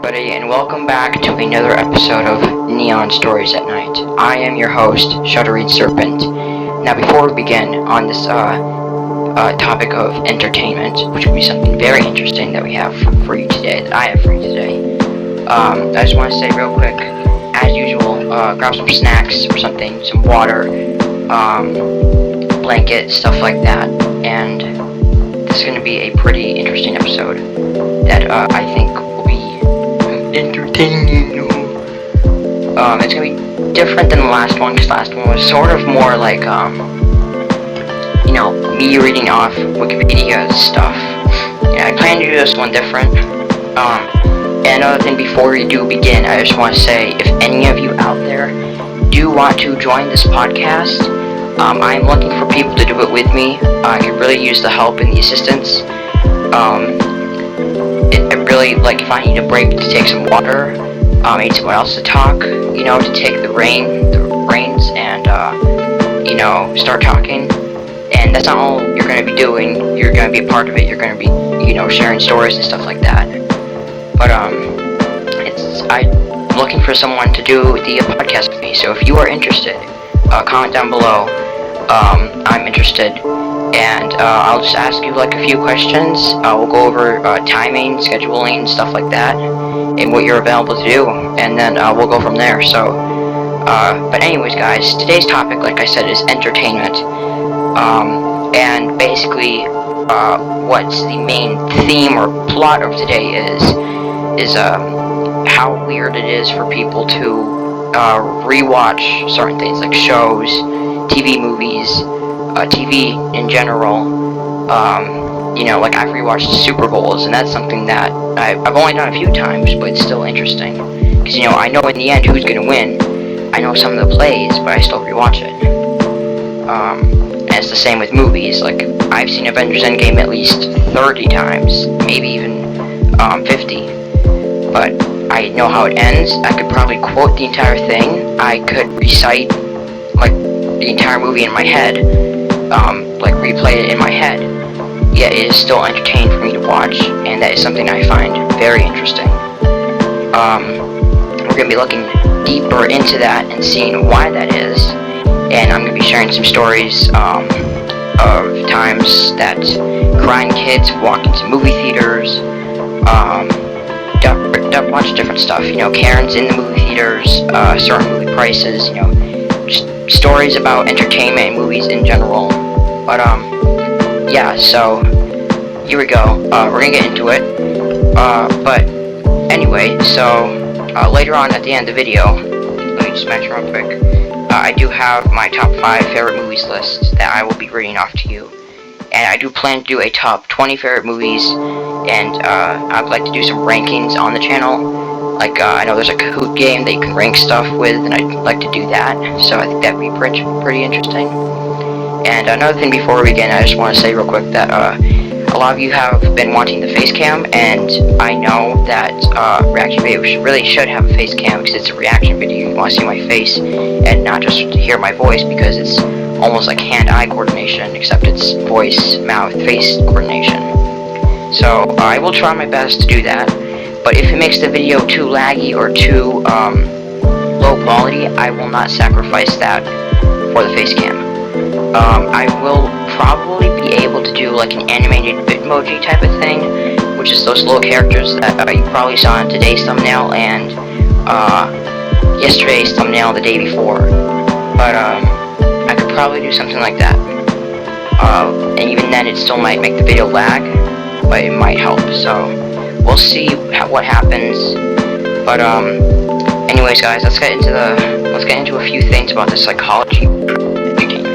everybody, and welcome back to another episode of Neon Stories at Night. I am your host, Shuddering Serpent. Now, before we begin on this topic of entertainment, which will be something very interesting that we have for you today, that I have for you today, I just want to say real quick, as usual, grab some snacks or something, some water, blanket, stuff like that, and this is going to be a pretty interesting episode that I think will be entertaining. It's going to be different than the last one, because last one was sort of more like, me reading off Wikipedia stuff. Yeah, I plan to do this one different. And another thing before we do begin, I just want to say, if any of you out there do want to join this podcast, I'm looking for people to do it with me. I could really use the help and the assistance. It really, like, if I need a break to take some water, I need someone else to talk, to take the reins and, start talking. And that's not all you're going to be doing. You're going to be a part of it. You're going to be, sharing stories and stuff like that. But, I'm looking for someone to do the podcast with me. So if you are interested, comment down below. I'm interested. And I'll just ask you like a few questions. We'll go over timing, scheduling, stuff like that, and what you're available to do, and then we'll go from there. So, but anyways, guys, today's topic, like I said, is entertainment. And basically, what's the main theme or plot of today is how weird it is for people to rewatch certain things like shows, TV movies. TV in general, like I've rewatched Super Bowls, and that's something that I've only done a few times, but it's still interesting, because, I know in the end who's going to win. I know some of the plays, but I still rewatch it. And it's the same with movies. Like, I've seen Avengers Endgame at least 30 times, maybe even 50, but I know how it ends. I could probably quote the entire thing. I could recite, like, the entire movie in my head, replay it in my head, yet it is still entertaining for me to watch, and that is something I find very interesting. We're going to be looking deeper into that and seeing why that is, and I'm going to be sharing some stories of times that crying kids walk into movie theaters, watch different stuff, Karen's in the movie theaters, certain movie prices, just stories about entertainment and movies in general. But yeah, so here we go. We're gonna get into it. But anyway, so later on at the end of the video, let me just mention real quick, I do have my top 5 favorite movies list that I will be reading off to you. And I do plan to do a top 20 favorite movies, and I'd like to do some rankings on the channel. Like, I know there's a Kahoot game that you can rank stuff with, and I'd like to do that, so I think that'd be pretty interesting. And another thing before we begin, I just want to say real quick that a lot of you have been wanting the face cam, and I know that reaction video really should have a face cam, because it's a reaction video. You want to see my face and not just hear my voice, because it's almost like hand-eye coordination, except it's voice, mouth, face coordination. So I will try my best to do that. But if it makes the video too laggy or too low quality, I will not sacrifice that for the face cam. I will probably be able to do like an animated Bitmoji type of thing, which is those little characters that you probably saw in today's thumbnail and yesterday's thumbnail the day before. But I could probably do something like that. And even then, it still might make the video lag, but it might help. So we'll see what happens. But anyways, guys, let's get into a few things about the psychology of entertainment.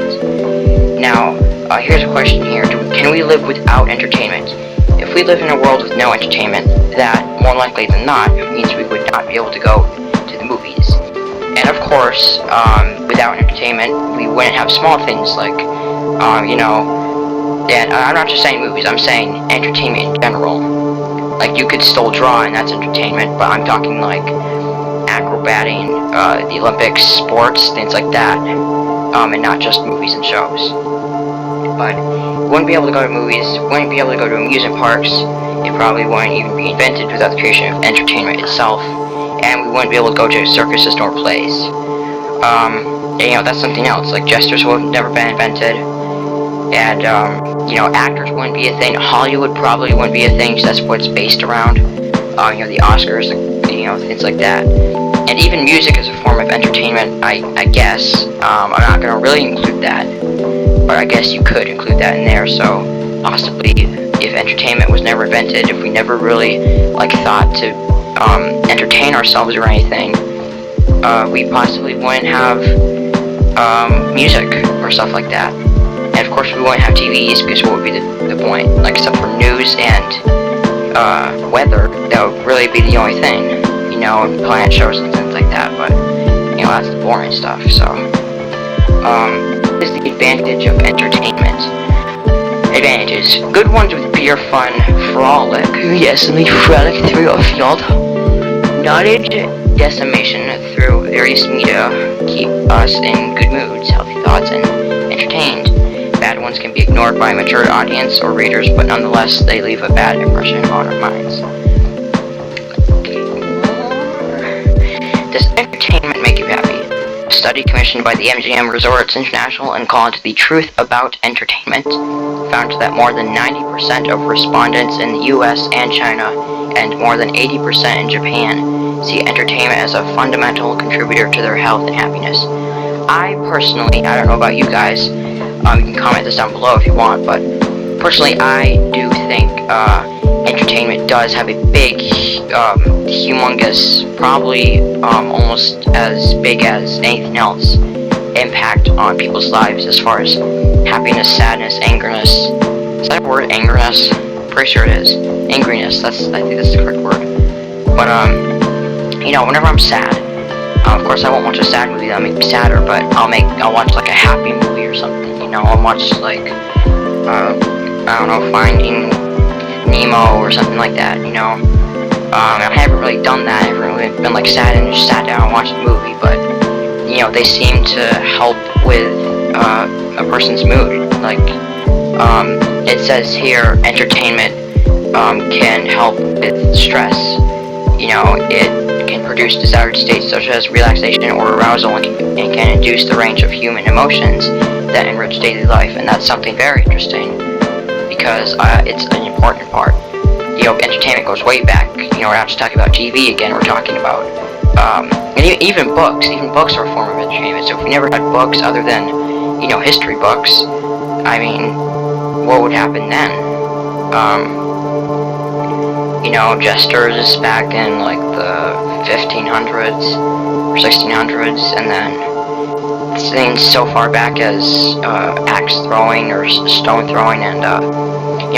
Now, here's a question here: can we live without entertainment? If we live in a world with no entertainment, that more likely than not means we would not be able to go to the movies. And of course, without entertainment, we wouldn't have small things like, and I'm not just saying movies. I'm saying entertainment in general. Like, you could still draw, and that's entertainment, but I'm talking like acrobating, the Olympics, sports, things like that, and not just movies and shows. But wouldn't be able to go to movies, wouldn't be able to go to amusement parks, it probably wouldn't even be invented without the creation of entertainment itself, and we wouldn't be able to go to circuses nor plays. And, that's something else, like jesters would have never been invented, and, actors wouldn't be a thing, Hollywood probably wouldn't be a thing, so that's what it's based around, the Oscars, things like that. And even music is a form of entertainment, I guess. I'm not going to really include that, but I guess you could include that in there. So possibly if entertainment was never invented, if we never really thought to entertain ourselves or anything, we possibly wouldn't have music or stuff like that. And of course we wouldn't have TVs, because what would be the point? Except for news and weather, that would really be the only thing. Planet shows and things like that, but, that's the boring stuff, so, what is the advantage of entertainment? Advantages. Good ones with pure fun, frolic. Yes, and we frolic through our field. Knowledge decimation through various media keep us in good moods, healthy thoughts, and entertained. Bad ones can be ignored by a mature audience or readers, but nonetheless, they leave a bad impression on our minds. Does entertainment make you happy? A study commissioned by the MGM Resorts International and called The Truth About Entertainment found that more than 90% of respondents in the US and China, and more than 80% in Japan, see entertainment as a fundamental contributor to their health and happiness. I personally, I don't know about you guys, you can comment this down below if you want, but personally I do think entertainment does have a big, humongous, probably almost as big as anything else, impact on people's lives as far as happiness, sadness, angerness. Is that a word, angerness? Pretty sure it is. Angriness, I think that's the correct word. But, whenever I'm sad, of course I won't watch a sad movie that'll make me sadder, but I'll watch a happy movie or something, I'll watch I don't know, Finding Nemo or something like that, I haven't really done that. I haven't really been sad and just sat down and watched a movie, but they seem to help with a person's mood. It says here, entertainment can help with stress. It can produce desired states such as relaxation or arousal, and can induce the range of human emotions that enrich daily life, and that's something very interesting, because it's an important part. Entertainment goes way back. We're not just talking about TV again, we're talking about, and even books. Even books are a form of entertainment. So if we never had books other than, history books, what would happen then? Jesters back in, the 1500s or 1600s, and then things so far back as, axe throwing or stone throwing, and,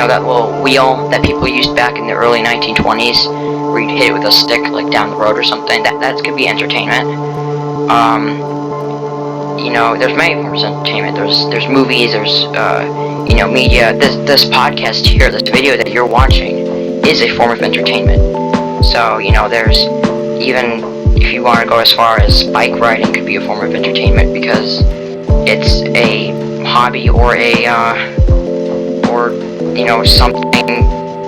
that little wheel that people used back in the early 1920s, where you'd hit it with a stick, down the road or something. That could be entertainment. There's many forms of entertainment. There's movies, there's, media. This podcast here, this video that you're watching, is a form of entertainment. So, there's, even if you want to go as far as bike riding could be a form of entertainment, because it's a hobby or something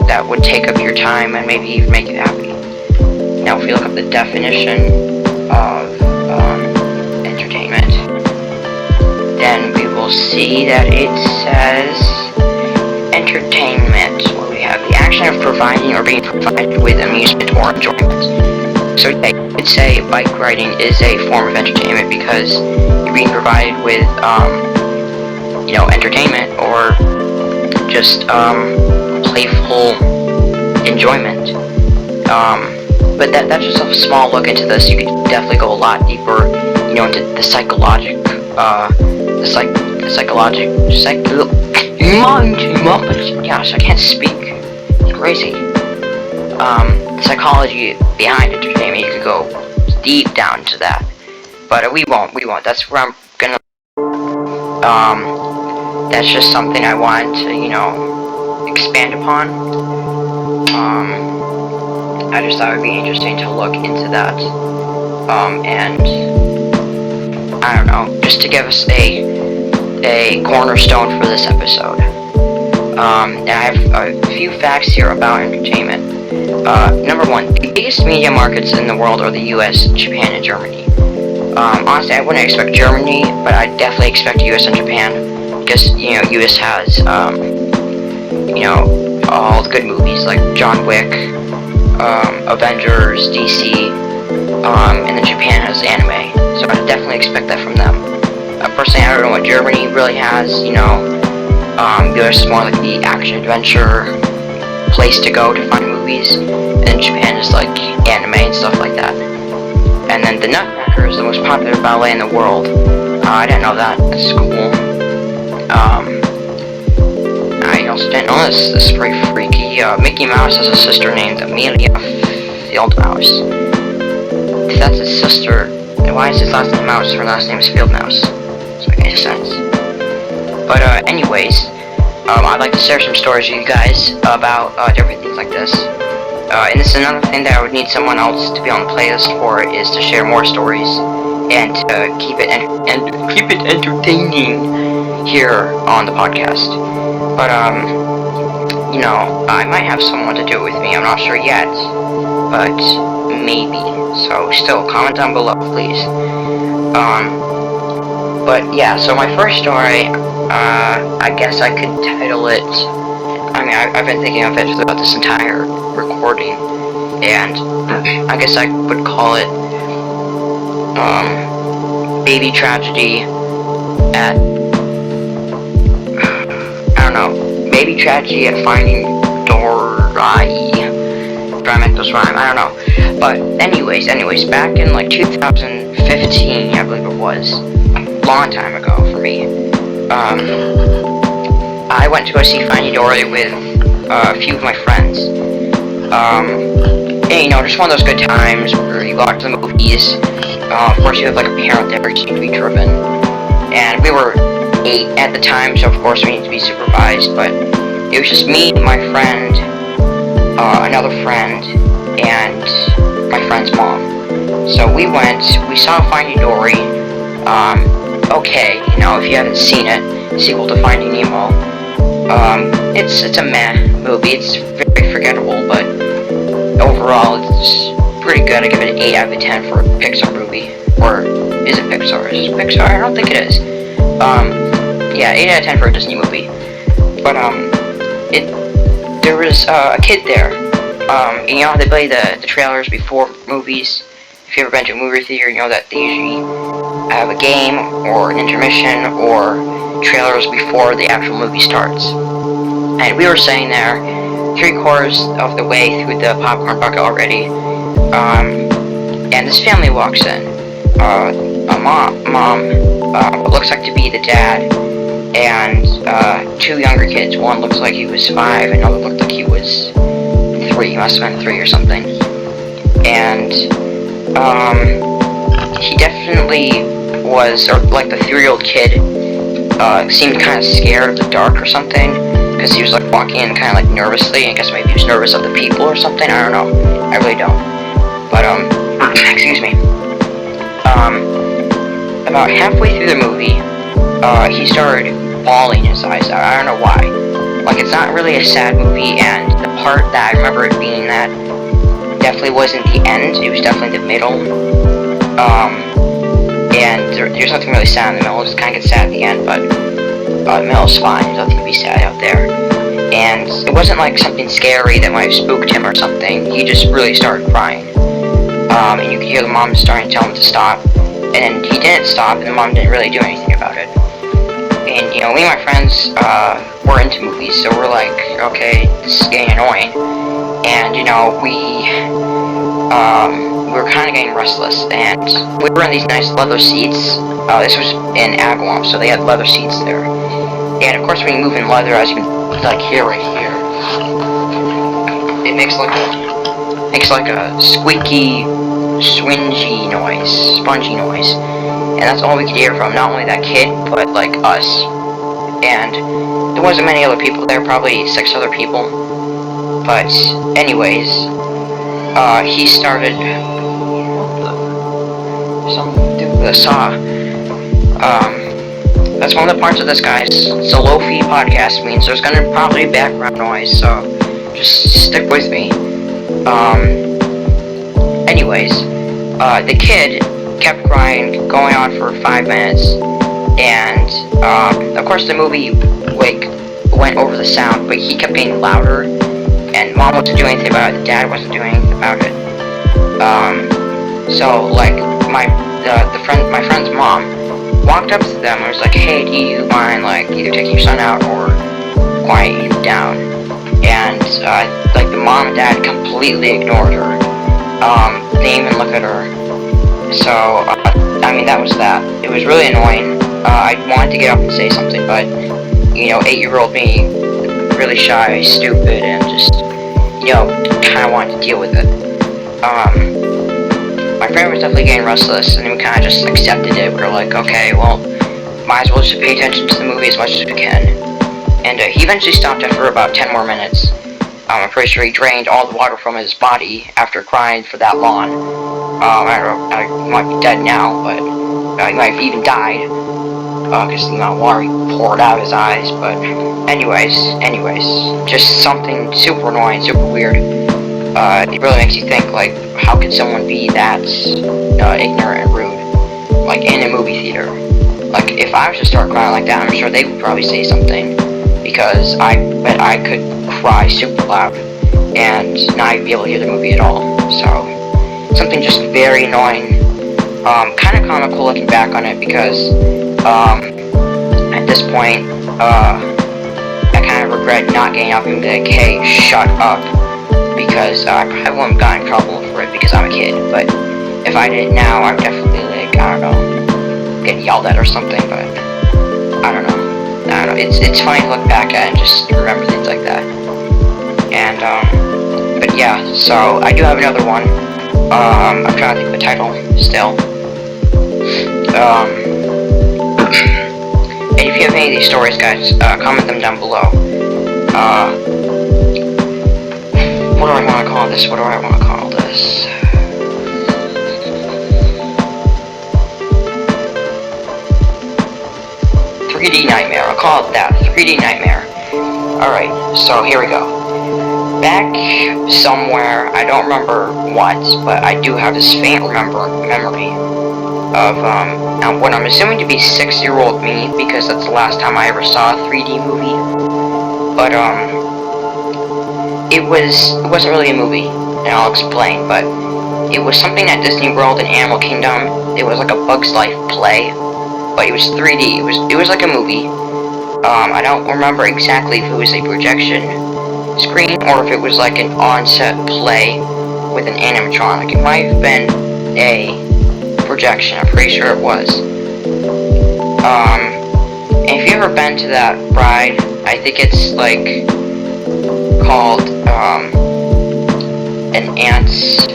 that would take up your time and maybe even make you happy. Now, if we look up the definition of entertainment, then we will see that it says entertainment. What we have, the action of providing or being provided with amusement or enjoyment. So yeah, you could say bike riding is a form of entertainment, because you're being provided with, entertainment, or just playful enjoyment. But that's just a small look into this. You could definitely go a lot deeper, into the psychological, gosh, I can't speak. It's crazy. Psychology behind entertainment. You could go deep down into that, but we won't. That's where I'm gonna. That's just something I want to, expand upon. I just thought it would be interesting to look into that. And I don't know, just to give us a cornerstone for this episode. And I have a few facts here about entertainment. Number one, the biggest media markets in the world are the US, Japan, and Germany. Honestly, I wouldn't expect Germany, but I definitely expect US and Japan, because, US has, all the good movies, like John Wick, Avengers, DC, and then Japan has anime, so I definitely expect that from them. Personally, I don't know what Germany really has, US is more like the action-adventure place to go to find movies, and Japan is like anime and stuff like that. And then the Nutcracker is the most popular ballet in the world. I didn't know that. That's cool. I also didn't know this. This is pretty freaky. Mickey Mouse has a sister named Amelia Fieldmouse. If that's his sister, then why is his last name Mouse? Her last name is Fieldmouse. So it makes sense. But anyways, I'd like to share some stories with you guys about different things like this. And this is another thing that I would need someone else to be on the playlist for, is to share more stories and keep it entertaining here on the podcast. But I might have someone to do it with me. I'm not sure yet, but maybe. So still, comment down below, please. But yeah, so my first story, I guess I could title it, I've been thinking of it throughout this entire recording, and I guess I would call it, Baby Tragedy at, Baby Tragedy at Finding Dory. Do I make this rhyme? I don't know. But anyways, back in like 2015, I believe it was, long time ago for me, I went to go see Finding Dory with a few of my friends. And just one of those good times where you go out to the movies. Of course, you have like a parent there who seemed to be driven. And we were 8 at the time, so of course we need to be supervised. But it was just me, my friend, another friend, and my friend's mom. So we went, we saw Finding Dory. Okay, if you haven't seen it, sequel to Finding Nemo. It's a meh movie. It's very forgettable, but overall it's pretty good. I give it an 8 out of 10 for a Pixar movie. Or is it Pixar? Is it Pixar? I don't think it is. Yeah, 8 out of 10 for a Disney movie. But there was a kid there. They play the trailers before movies. If you've ever been to a movie theater, you know that they usually have a game or an intermission or trailers before the actual movie starts. And we were sitting there 3/4 of the way through the popcorn bucket already, and this family walks in. A mom, what looks like to be the dad, and 2 younger kids. One looks like he was 5, and another looked like he was 3. He must have been 3 or something. And he definitely was, or like the 3-year-old kid, seemed kind of scared of the dark or something, because he was like walking in kind of like nervously. I guess maybe he was nervous of the people or something. I don't know. I really don't. But excuse me. About halfway through the movie, he started bawling his eyes out. I don't know why. Like, it's not really a sad movie, and the part that I remember it being that definitely wasn't the end. It was definitely the middle. And there's nothing really sad in the middle. It just kind of gets sad at the end, but the middle's fine. There's nothing to be sad out there. And it wasn't like something scary that might have spooked him or something. He just really started crying. And you could hear the mom starting to tell him to stop. And he didn't stop, and the mom didn't really do anything about it. And, me and my friends were into movies, so we're like, okay, this is getting annoying. And, we were kind of getting restless, and we were in these nice leather seats. This was in Agawam, so they had leather seats there. And of course, when you move in leather, as you can hear right here, it makes like a squeaky, swingy noise, spongy noise, and that's all we could hear from not only that kid, but like us. And there wasn't many other people there, probably 6 other people. But anyways, he started. Some dude with a saw. that's one of the parts of this, guys. It's a low-fee podcast, means there's gonna probably be background noise, so just stick with me. Anyways, the kid kept crying, going on for 5 minutes, and, of course the movie, like, went over the sound, but he kept getting louder, and Mom wasn't doing anything about it, Dad wasn't doing anything about it. So, like, my friend's mom walked up to them and was like, hey, do you mind, like, either taking your son out or quieting him down? And, like, the mom and dad completely ignored her. They didn't even look at her. So, I mean, that was that. It was really annoying. I wanted to get up and say something, but, you know, 8-year-old me, really shy, stupid, and just, you know, kind of wanted to deal with it. My friend was definitely getting restless, and we kind of just accepted it. We were like, okay, well, might as well just pay attention to the movie as much as we can. And he eventually stopped after about 10 more minutes. I'm pretty sure he drained all the water from his body after crying for that long. I don't know, he might be dead now, but he might have even died. Because the amount of water he poured out of his eyes. But anyways, just something super annoying, super weird. It really makes you think, like, how could someone be that ignorant and rude, like, in a movie theater? Like, if I was to start crying like that, I'm sure they would probably say something, because I bet I could cry super loud and not even be able to hear the movie at all. So, something just very annoying, kind of comical looking back on it, because, at this point, I kind of regret not getting up and being like, hey, shut up. Because I probably wouldn't have gotten in trouble for it because I'm a kid, but if I did it now, I'm definitely, like, I don't know, getting yelled at or something, but I don't know, it's funny to look back at and just remember things like that. And, but yeah, so I do have another one. I'm trying to think of the title still. And if you have any of these stories, guys, comment them down below. What do I want to call this? 3D Nightmare. I'll call it that. 3D Nightmare. Alright, so here we go. Back somewhere, I don't remember what, but I do have this faint memory of, now what I'm assuming to be 6-year-old me, because that's the last time I ever saw a 3D movie. But, it wasn't really a movie, and I'll explain, but it was something at Disney World and Animal Kingdom. It was like a Bug's Life play, but it was 3D. It was like a movie. I don't remember exactly if it was a projection screen or if it was like an on-set play with an animatronic. It might have been a projection. I'm pretty sure it was. And if you've ever been to that ride, I think it's like called an ant's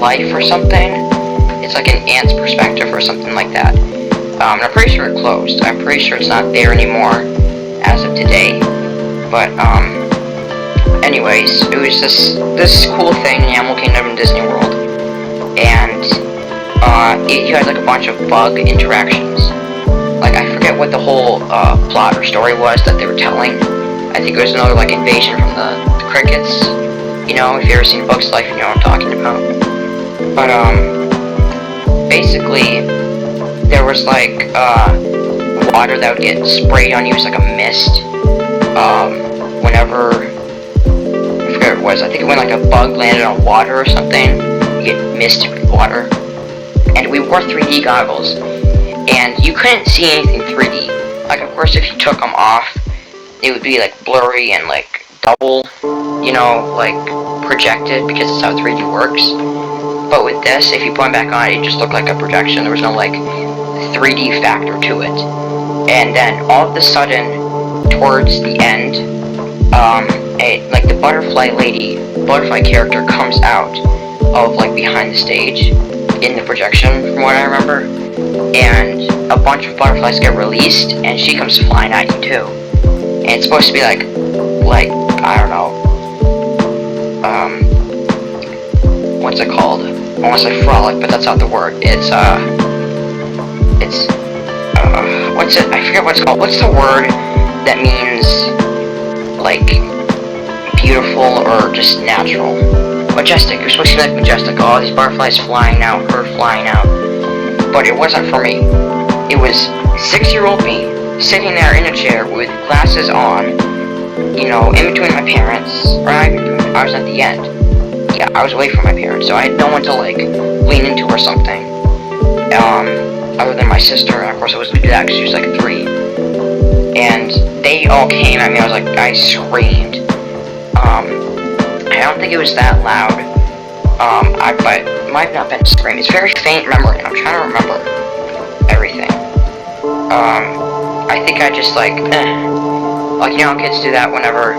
life or something. It's like an ant's perspective or something like that. And I'm pretty sure it closed. I'm pretty sure it's not there anymore as of today. But anyways, it was this cool thing in Animal Kingdom and Disney World, and you had like a bunch of bug interactions. Like, I forget what the whole plot or story was that they were telling. I think it was another, like, invasion from the crickets. You know, if you ever seen Bug's Life, you know what I'm talking about. But, basically, there was, like, water that would get sprayed on you. It was like a mist. Whenever, I forget what it was. I think when, like, a bug landed on water or something, you get misted with water. And we wore 3D goggles. And you couldn't see anything 3D. Like, of course, if you took them off, it would be, like, blurry and, like, double, you know, like, projected, because that's how 3D works. But with this, if you put it back on, it just looked like a projection. There was no, like, 3D factor to it. And then, all of a sudden, towards the end, like, the butterfly character comes out of, like, behind the stage in the projection, from what I remember. And a bunch of butterflies get released, and she comes flying at you, too. And it's supposed to be like, I don't know, what's it called? I want to say frolic, but that's not the word. It's what's it? I forget what it's called. What's the word that means, like, beautiful or just natural? Majestic. You're supposed to be like majestic. All these butterflies flying out, her flying out. But it wasn't for me. It was 6-year-old me sitting there in a chair with glasses on, you know, in between my parents. Or I was at the end. Yeah, I was away from my parents, so I had no one to, like, lean into or something. Other than my sister, and of course I was gonna do that because she was like 3. And they all came at me. I was like, I screamed. I don't think it was that loud. But it might not have been a scream. It's very faint memory, and I'm trying to remember everything. I think I just like, like, you know how kids do that whenever,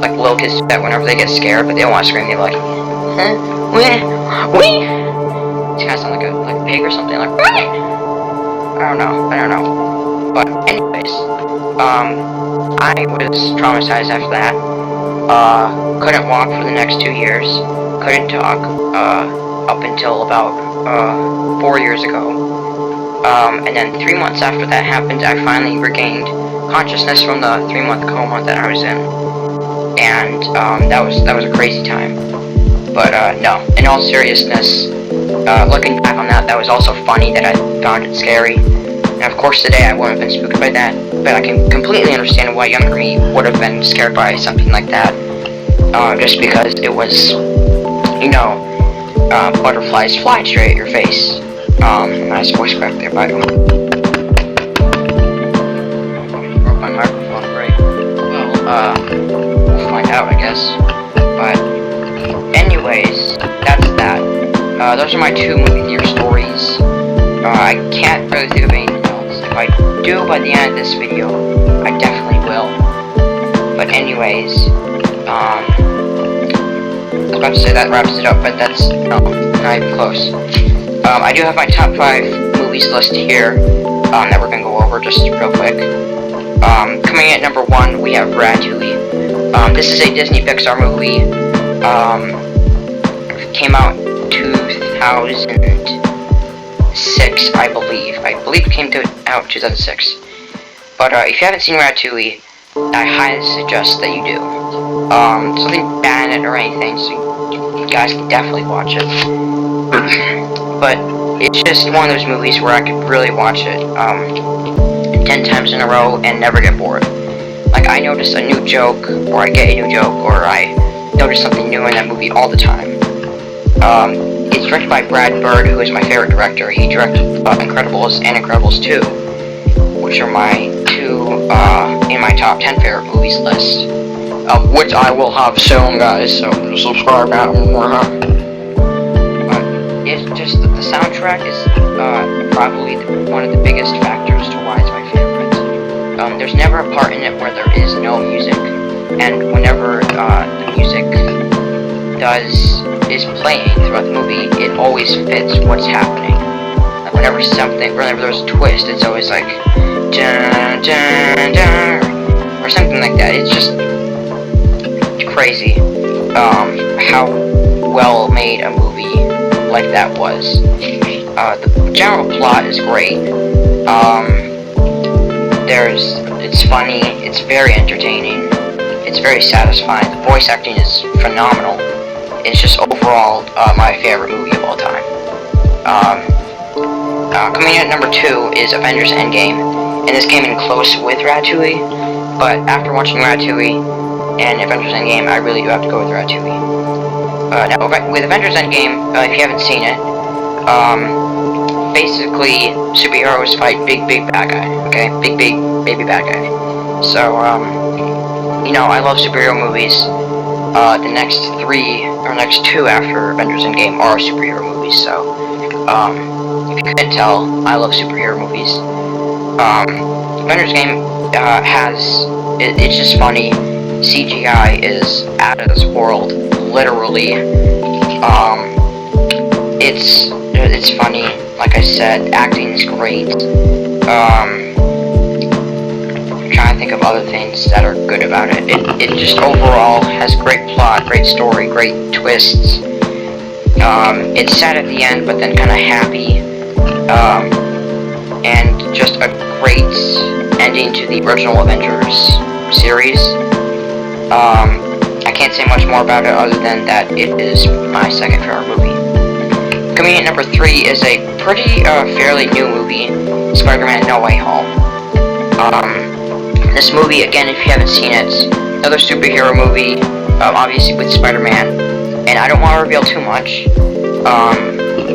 like, little kids do that whenever they get scared, but they don't want to scream. They're like, wee. It kind of sounds like a pig or something, like, wee. I don't know. But anyways, I was traumatized after that. Couldn't walk for the next 2 years. Couldn't talk, up until about, 4 years ago. And then 3 months after that happened, I finally regained consciousness from the 3-month coma that I was in. And, that was a crazy time. But, no, in all seriousness, looking back on that, that was also funny that I found it scary. And of course today I wouldn't have been spooked by that, but I can completely understand why younger me would have been scared by something like that. Just because it was, you know, butterflies flying straight at your face. Nice voice crack there, by the way. Broke my microphone, great. Well, we'll find out, I guess. But, anyways, that's that. Those are my 2 movie theater stories. I can't really think of anything else. If I do by the end of this video, I definitely will. But anyways, I was about to say that wraps it up, but that's, no, not even close. I do have my top 5 movies listed here, that we're gonna go over just real quick. Coming in at number 1, we have Ratatouille. This is a Disney Pixar movie. Came out 2006, I believe. I believe it came out 2006. But if you haven't seen Ratatouille, I highly suggest that you do. Something bad in it or anything, so you guys can definitely watch it. But it's just one of those movies where I could really watch it 10 times in a row and never get bored. Like, I notice a new joke, or I get a new joke, or I notice something new in that movie all the time. It's directed by Brad Bird, who is my favorite director. He directed Incredibles and Incredibles 2, which are my 2 in my top 10 favorite movies list. Which I will have soon, guys, so subscribe now. It's just that the soundtrack is probably one of the biggest factors to why it's my favorite. There's never a part in it where there is no music, and whenever the music is playing throughout the movie, it always fits what's happening. Like whenever there's a twist, it's always like dun dun dun or something like that. It's just crazy how well made a movie like that was. The general plot is great. It's funny, it's very entertaining, it's very satisfying. The voice acting is phenomenal. It's just overall my favorite movie of all time. Coming in at number 2 is Avengers Endgame, and this came in close with Ratatouille, but after watching Ratatouille and Avengers Endgame, I really do have to go with Ratatouille. Now, with Avengers Endgame, if you haven't seen it, basically, superheroes fight big bad guy, okay? Big baby bad guy. So, you know, I love superhero movies. The next 2 after Avengers Endgame are superhero movies, so, if you couldn't tell, I love superhero movies. Avengers Game, it's just funny. CGI is out of this world, literally. It's funny, like I said, acting is great. I'm trying to think of other things that are good about it. It just overall has great plot, great story, great twists. It's sad at the end, but then kind of happy. And just a great ending to the original Avengers series. I can't say much more about it other than that it is my second favorite movie. Coming in at number 3 is a pretty fairly new movie, Spider-Man No Way Home. This movie, again, if you haven't seen it, another superhero movie, obviously with Spider-Man, and I don't want to reveal too much,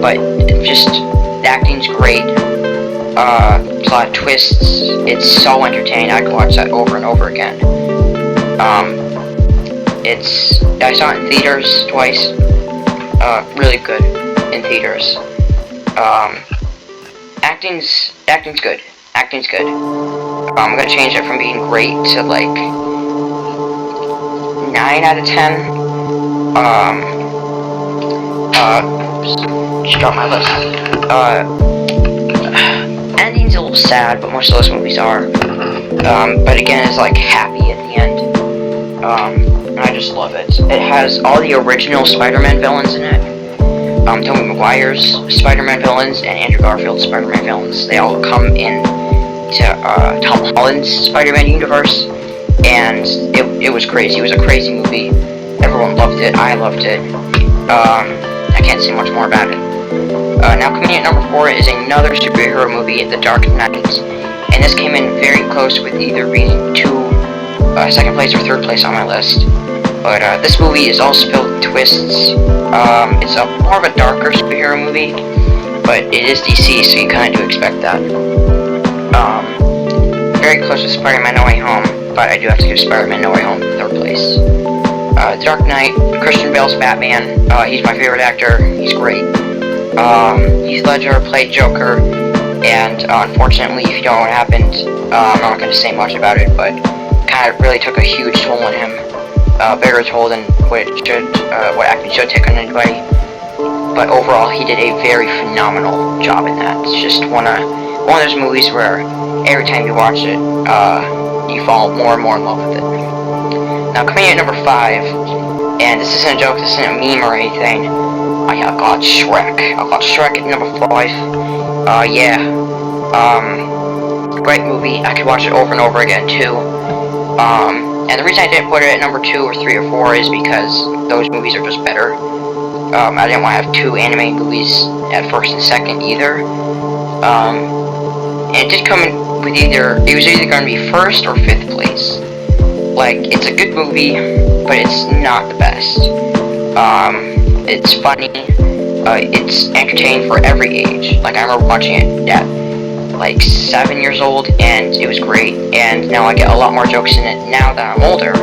but just the acting's great, plot twists, it's so entertaining. I could watch that over and over again. I saw it in theaters twice, really good in theaters. Acting's good. Acting's good. I'm gonna change it from being great to like 9 out of 10. Just dropped my list. Ending's a little sad, but most of those movies are. But again, it's like happy at the end. And I just love it. It has all the original Spider-Man villains in it. Tobey Maguire's Spider-Man villains and Andrew Garfield's Spider-Man villains. They all come in to Tom Holland's Spider-Man universe, and it was crazy. It was a crazy movie. Everyone loved it. I loved it. I can't say much more about it. Now coming in at number 4 is another superhero movie, The Dark Knight, and this came in very close with either being second place or third place on my list. But this movie is all filled with twists. It's more of a darker superhero movie, but it is DC, so you kind of do expect that. Very close to Spider-Man No Way Home, but I do have to give Spider-Man No Way Home third place. The Dark Knight, Christian Bale's Batman. He's my favorite actor. He's great. Heath Ledger played Joker, and unfortunately, if you don't know what happened, I'm not going to say much about it, but kind of really took a huge toll on him. Bigger toll than what acting should take on anybody. But overall, he did a very phenomenal job in that. It's just one of those movies where every time you watch it, you fall more and more in love with it. Now, coming in at number 5, and this isn't a joke, this isn't a meme or anything. I got Shrek. I got Shrek at number 5. Great movie. I could watch it over and over again too. And the reason I didn't put it at number 2 or 3 or 4 is because those movies are just better. I didn't want to have 2 anime movies at first and second either. And it did come in with it was either going to be first or 5th place. Like, it's a good movie, but it's not the best. It's funny, it's entertaining for every age. Like, I remember watching it at like 7 years old, and it was great, and now I get a lot more jokes in it now that I'm older,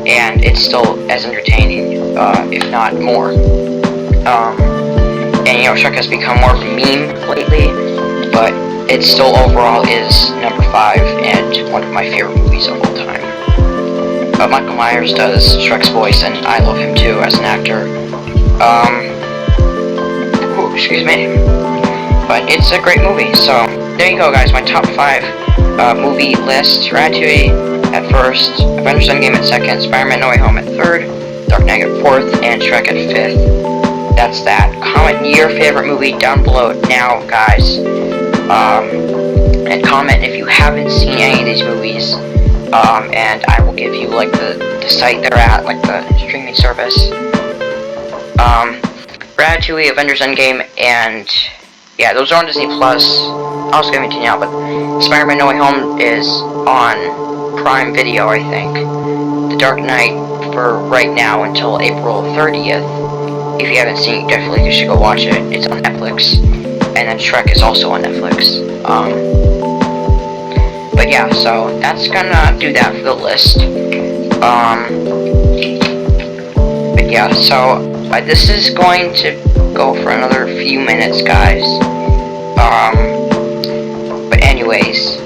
and it's still as entertaining, if not more. And you know, Shrek has become more of a meme lately, but it still overall is number 5 and one of my favorite movies of all time. Michael Myers does Shrek's voice, and I love him too as an actor. Excuse me. But it's a great movie, so there you go, guys. My top 5 movie list. Ratatouille at first, Avengers Endgame at second, Spider-Man No Way Home at third, Dark Knight at 4th, and Shrek at 5th. That's that. Comment your favorite movie down below now, guys. And comment if you haven't seen any of these movies. And I will give you like the site they're at, like the streaming service. Ratatouille, Avengers Endgame, and yeah, those are on Disney Plus. I'll just give it to you now, but Spider-Man No Way Home is on Prime Video, I think. The Dark Knight for right now until April 30th. If you haven't seen it, definitely you should go watch it. It's on Netflix. And then Shrek is also on Netflix. But yeah, so that's gonna do that for the list. But yeah, so this is going to go for another few minutes, guys. But anyways,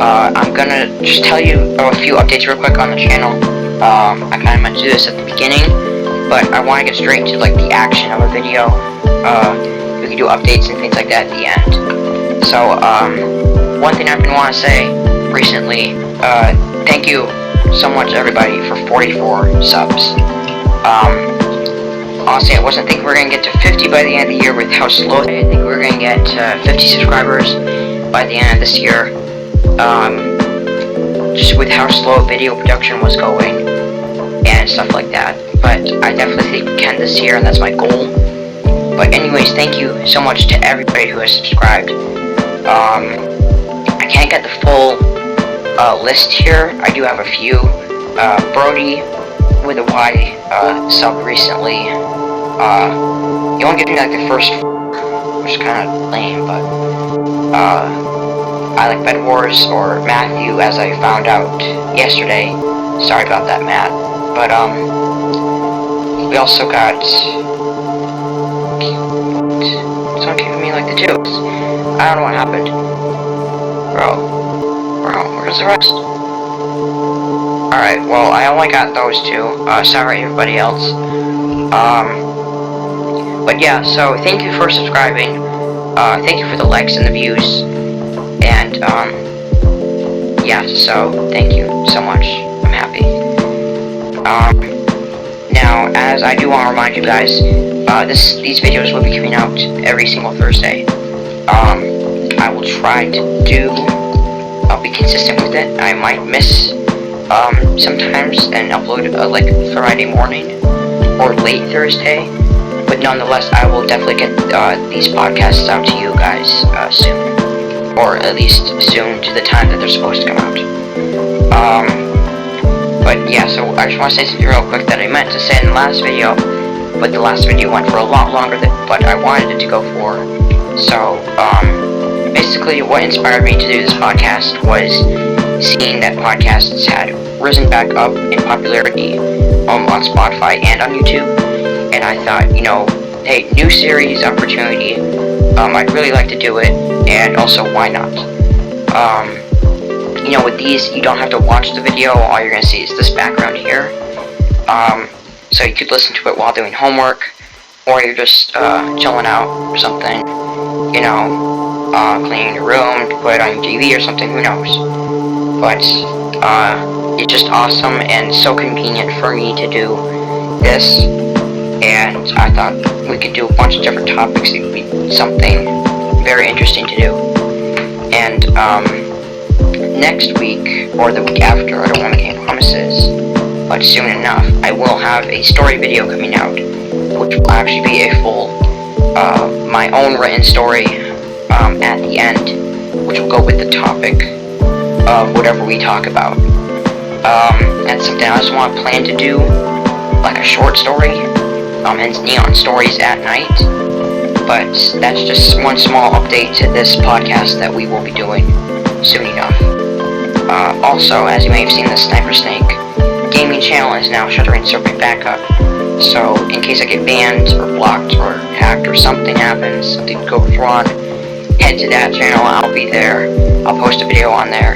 I'm gonna just tell you a few updates real quick on the channel. I kind of meant to do this at the beginning, but I want to get straight to like the action of a video. We can do updates and things like that at the end. So, one thing I've been wanting to say recently, thank you so much everybody for 44 subs. Honestly, I wasn't thinking we were going to get to 50 by the end of the year with how slow I didn't think we were going to get to 50 subscribers by the end of this year. just with how slow video production was going and stuff like that. But I definitely think we can this year, and that's my goal. But anyways, thank you so much to everybody who has subscribed. I can't get the full list here. I do have a few. Brody with a Y sub recently. You only give me like the first, which is kind of lame, but I like Bed Wars, or Matthew, as I found out yesterday. Sorry about that, Matt. But we also got someone giving me like the twos. I don't know what happened. Bro, where's the rest? Alright, well, I only got those two. Sorry, everybody else. But yeah, so thank you for subscribing. Thank you for the likes and the views. And, yeah, so thank you so much. I'm happy. Now, as I do want to remind you guys, these videos will be coming out every single Thursday. I will try to I'll be consistent with it. I might miss, sometimes and upload, like, Friday morning or late Thursday. But nonetheless, I will definitely get, these podcasts out to you guys, soon. Or at least soon to the time that they're supposed to come out. But yeah, so I just want to say something real quick that I meant to say in the last video, but the last video went for a lot longer than what I wanted it to go for. So, basically what inspired me to do this podcast was seeing that podcasts had risen back up in popularity on Spotify and on YouTube. And I thought, you know, hey, new series opportunity, I'd really like to do it, and also why not? You know, with these, you don't have to watch the video, all you're gonna see is this background here. So you could listen to it while doing homework, or you're just, chilling out or something, you know, cleaning your room, put it on your TV or something, who knows. But, it's just awesome and so convenient for me to do this, and I thought we could do a bunch of different topics. It would be something very interesting to do. And, next week, or the week after, I don't want to make any promises, but soon enough, I will have a story video coming out, which will actually be a full, my own written story, at the end, which will go with the topic of whatever we talk about. That's something I just want to plan to do, like a short story, and neon stories at night. But that's just one small update to this podcast that we will be doing soon enough. Also, as you may have seen, the Sniper Snake gaming channel is now Shuddering Serpent backup. So, in case I get banned or blocked or hacked or something happens, something goes wrong, head to that channel. I'll be there. I'll post a video on there,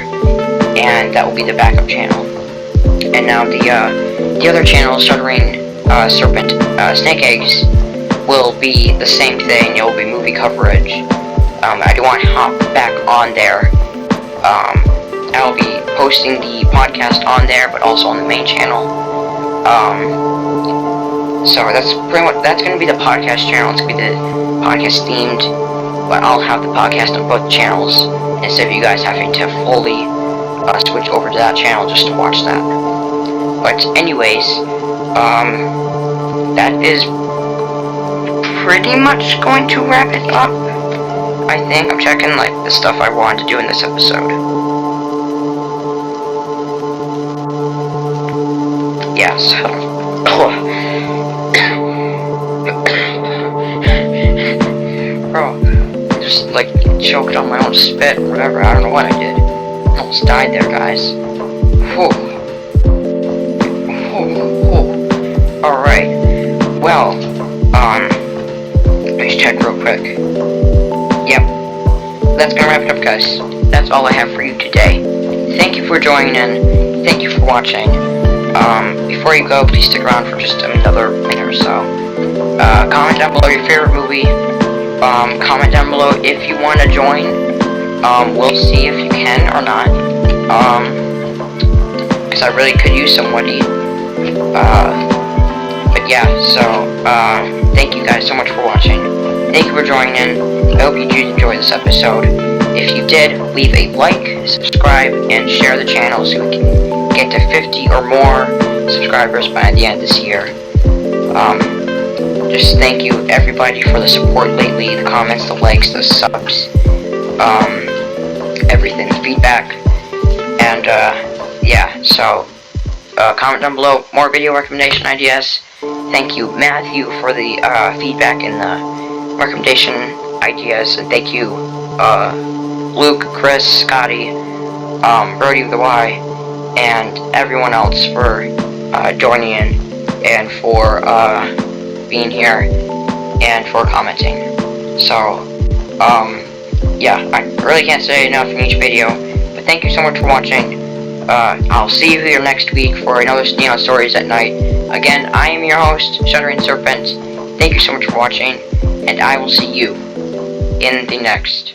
and that will be the backup channel. And now the other channel, Shuddering Serpent Snake Eggs, will be the same thing. It will be movie coverage. I do want to hop back on there. I'll be posting the podcast on there, but also on the main channel. So that's pretty much, that's going to be the podcast channel. It's going to be the podcast themed, but I'll have the podcast on both channels instead of you guys having to fully switch over to that channel just to watch that. But anyways, that is pretty much going to wrap it up. I think I'm checking like the stuff I wanted to do in this episode. Yeah, so bro, just like choked on my own spit or whatever. I don't know what I did. I almost died there, guys. Whew. Alright. Well, let's check real quick. Yep. That's gonna wrap it up, guys. That's all I have for you today. Thank you for joining in. Thank you for watching. Before you go, please stick around for just another minute or so. Comment down below your favorite movie. Comment down below if you want to join. We'll see if you can or not. Because I really could use somebody. But yeah, so, thank you guys so much for watching. Thank you for joining in. I hope you did enjoy this episode. If you did, leave a like, subscribe, and share the channel so we can get to 50 or more subscribers by the end of this year. Just thank you everybody for the support lately, the comments, the likes, the subs, everything, the feedback, and yeah, so comment down below more video recommendation ideas. Thank you Matthew for the feedback and the recommendation ideas, and thank you Luke, Chris, Scotty, Brody with the Y, and everyone else for joining in and for being here and for commenting. So yeah, I really can't say enough in each video, but thank you so much for watching. I'll see you here next week for another Neon Stories at Night. Again, I am your host, Shuddering Serpent. Thank you so much for watching, and I will see you in the next